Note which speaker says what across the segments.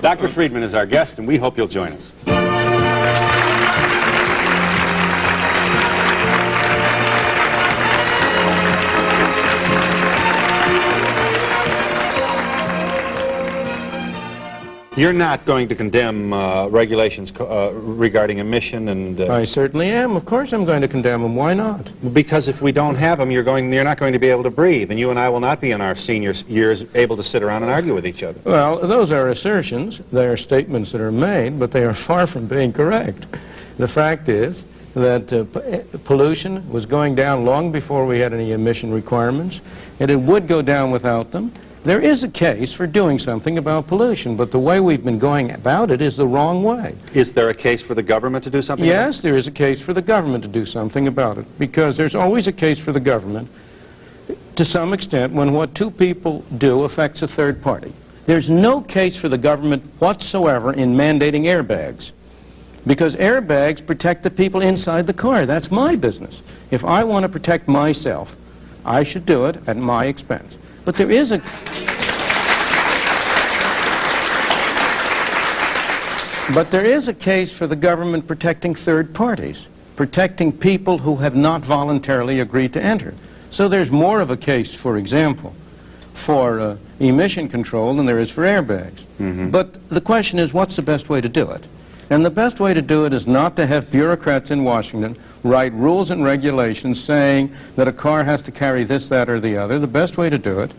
Speaker 1: Dr. Friedman is our guest, and we hope you'll join us. You're not going to condemn regulations regarding emission and...
Speaker 2: I certainly am. Of course I'm going to condemn them. Why not?
Speaker 1: Because if we don't have them, you're not going to be able to breathe, and you and I will not be in our senior years able to sit around and argue with each other.
Speaker 2: Well, those are assertions. They are statements that are made, but they are far from being correct. The fact is that pollution was going down long before we had any emission requirements, and it would go down without them. There is a case for doing something about pollution, but the way we've been going about it is the wrong way.
Speaker 1: Is there a case for the government to do something about it?
Speaker 2: Yes, there is a case for the government to do something about it, because there's always a case for the government to some extent when what two people do affects a third party. There's no case for the government whatsoever in mandating airbags, because airbags protect the people inside the car. That's my business. If I want to protect myself, I should do it at my expense. But there is a... But there is a case for the government protecting third parties, protecting people who have not voluntarily agreed to enter. So there's more of a case, for example, for emission control than there is for airbags. But the question is, what's the best way to do it? And the best way to do it is not to have bureaucrats in Washington write rules and regulations saying that a car has to carry this, that, or the other. The best way to do it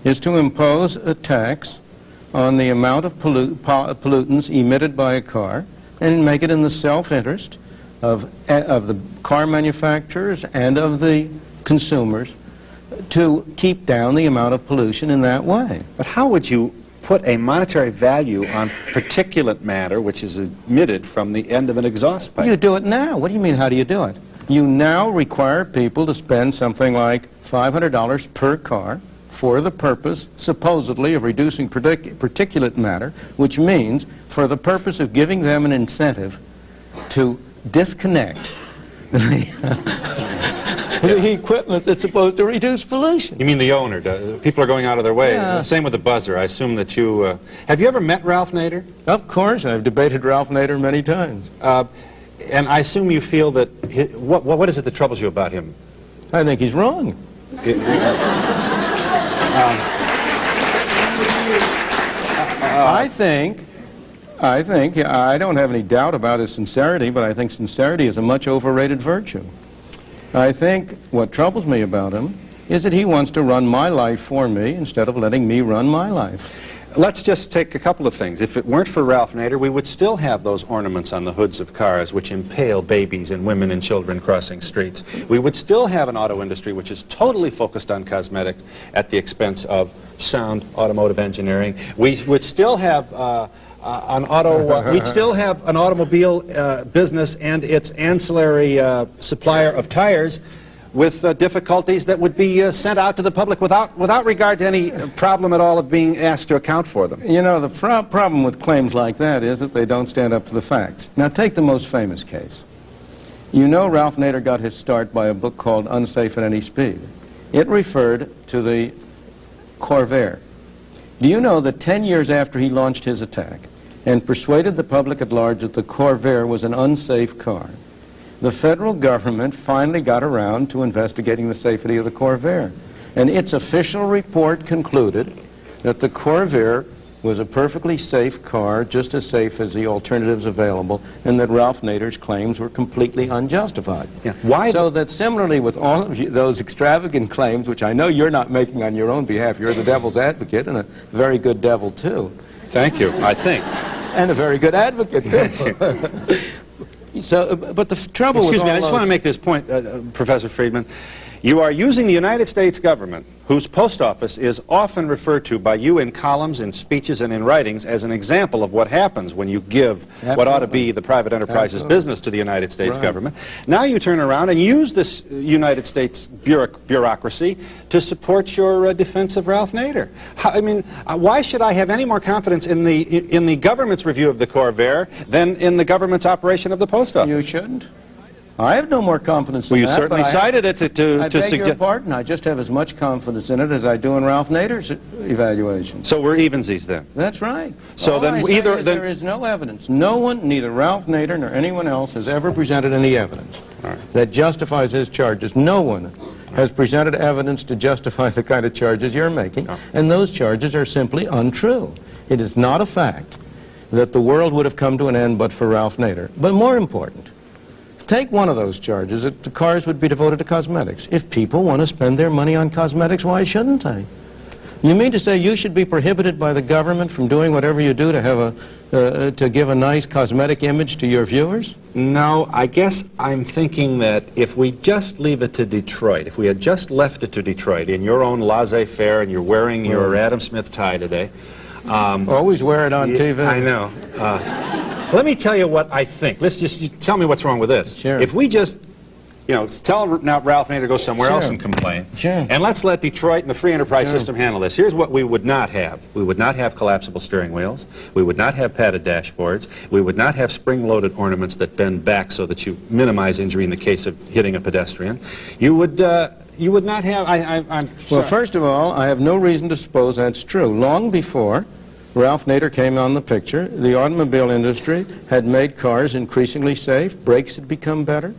Speaker 2: is to impose a tax on the amount of pollutants emitted by a car and make it in the self-interest of the car manufacturers and of the consumers to keep down the amount of pollution in that way.
Speaker 1: But how would you put a monetary value on particulate matter which is emitted from the end of an exhaust pipe?
Speaker 2: You do it now. What do you mean, how do you do it? You now require people to spend something like $500 per car for the purpose, supposedly, of reducing particulate matter, which means for the purpose of giving them an incentive to disconnect the equipment that's supposed to reduce pollution.
Speaker 1: You mean the owner? People are going out of their way.
Speaker 2: Yeah.
Speaker 1: Same with the buzzer. I assume that you... have you ever met Ralph Nader?
Speaker 2: Of course. I've debated Ralph Nader many times.
Speaker 1: And I assume you feel that... what is it that troubles you about him?
Speaker 2: I think he's wrong. I don't have any doubt about his sincerity, but I think sincerity is a much overrated virtue. I think what troubles me about him is that he wants to run my life for me instead of letting me run my life.
Speaker 1: Let's just take a couple of things. If it weren't for Ralph Nader, we would still have those ornaments on the hoods of cars which impale babies and women and children crossing streets. We would still have an auto industry which is totally focused on cosmetics at the expense of sound automotive engineering. We would still have we'd still have an automobile business and its ancillary supplier of tires with difficulties that would be sent out to the public without regard to any problem at all of being asked to account for them.
Speaker 2: You know, the problem with claims like that is that they don't stand up to the facts. Now, take the most famous case. You know Ralph Nader got his start by a book called Unsafe at Any Speed. It referred to the Corvair. Do you know that 10 years after he launched his attack and persuaded the public at large that the Corvair was an unsafe car, the federal government finally got around to investigating the safety of the Corvair. And its official report concluded that the Corvair was a perfectly safe car, just as safe as the alternatives available, and that Ralph Nader's claims were completely unjustified.
Speaker 1: Yeah. Why?
Speaker 2: So that similarly with all of those extravagant claims, which I know you're not making on your own behalf, you're the devil's advocate, and a very good devil, too.
Speaker 1: Thank you, I think.
Speaker 2: And a very good advocate, too. So, but the trouble
Speaker 1: Excuse
Speaker 2: with
Speaker 1: me,
Speaker 2: all
Speaker 1: I just want to make this point, Professor Friedman. You are using the United States government, whose post office is often referred to by you in columns, in speeches, and in writings as an example of what happens when you give what ought to be the private enterprise's business to the United States government. Now you turn around and use this United States bureaucracy to support your defense of Ralph Nader. I mean, why should I have any more confidence in the government's review of the Corvair than in the government's operation of the post office?
Speaker 2: You shouldn't. I have no more confidence in
Speaker 1: Well, you
Speaker 2: that.
Speaker 1: certainly cited it to
Speaker 2: I beg your
Speaker 1: suggest.
Speaker 2: pardon. I just have as much confidence in it as I do in Ralph Nader's evaluation.
Speaker 1: So we're evensies then.
Speaker 2: That's right.
Speaker 1: So
Speaker 2: All
Speaker 1: then
Speaker 2: I say
Speaker 1: either
Speaker 2: is
Speaker 1: then
Speaker 2: there is no evidence. No one, neither Ralph Nader nor anyone else, has ever presented any evidence that justifies his charges. No one has presented evidence to justify the kind of charges you're making, and those charges are simply untrue. It is not a fact that the world would have come to an end but for Ralph Nader. But more important, take one of those charges, that the cars would be devoted to cosmetics. If people want to spend their money on cosmetics, why shouldn't they? You mean to say you should be prohibited by the government from doing whatever you do to have to give a nice cosmetic image to your viewers?
Speaker 1: No, I guess I'm thinking that if we just leave it to Detroit, if we had just left it to Detroit in your own laissez-faire and you're wearing your Adam Smith tie today.
Speaker 2: Always wear it on TV.
Speaker 1: I know. Let me tell you what I think. Let's just you tell me what's wrong with this.
Speaker 2: Sure.
Speaker 1: If we just, you know, tell now Ralph Nader to go somewhere else and complain.
Speaker 2: Sure.
Speaker 1: And let's let Detroit and the free enterprise system handle this. Here's what we would not have. We would not have collapsible steering wheels. We would not have padded dashboards. We would not have spring-loaded ornaments that bend back so that you minimize injury in the case of hitting a pedestrian. You would not have. I'm
Speaker 2: Well,
Speaker 1: sorry.
Speaker 2: first of all, I have no reason to suppose that's true. Long before Ralph Nader came on the picture, the automobile industry had made cars increasingly safe. Brakes had become better.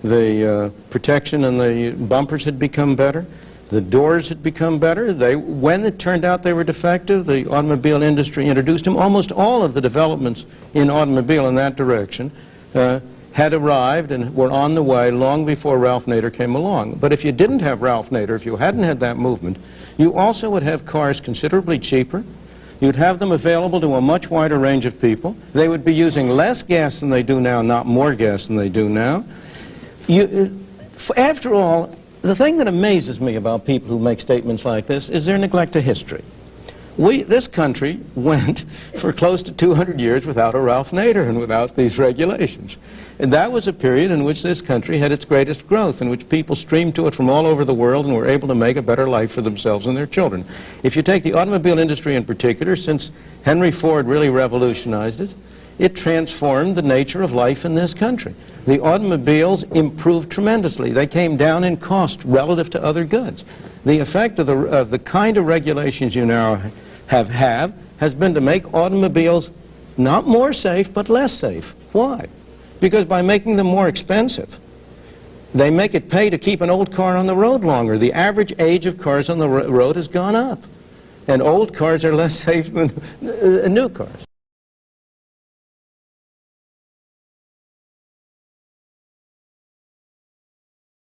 Speaker 2: The protection and the bumpers had become better. The doors had become better. When it turned out they were defective, the automobile industry introduced them. Almost all of the developments in automobile in that direction had arrived and were on the way long before Ralph Nader came along. But if you didn't have Ralph Nader, if you hadn't had that movement, you also would have cars considerably cheaper. You'd have them available to a much wider range of people. They would be using less gas than they do now, not more gas than they do now. After all, the thing that amazes me about people who make statements like this is their neglect of history. This country went for close to 200 years without a Ralph Nader and without these regulations. And that was a period in which this country had its greatest growth, in which people streamed to it from all over the world and were able to make a better life for themselves and their children. If you take the automobile industry in particular, since Henry Ford really revolutionized it, it transformed the nature of life in this country. The automobiles improved tremendously. They came down in cost relative to other goods. The effect of the kind of regulations you now have has been to make automobiles not more safe, but less safe. Why? Because by making them more expensive, they make it pay to keep an old car on the road longer. The average age of cars on the road has gone up. And old cars are less safe than new cars.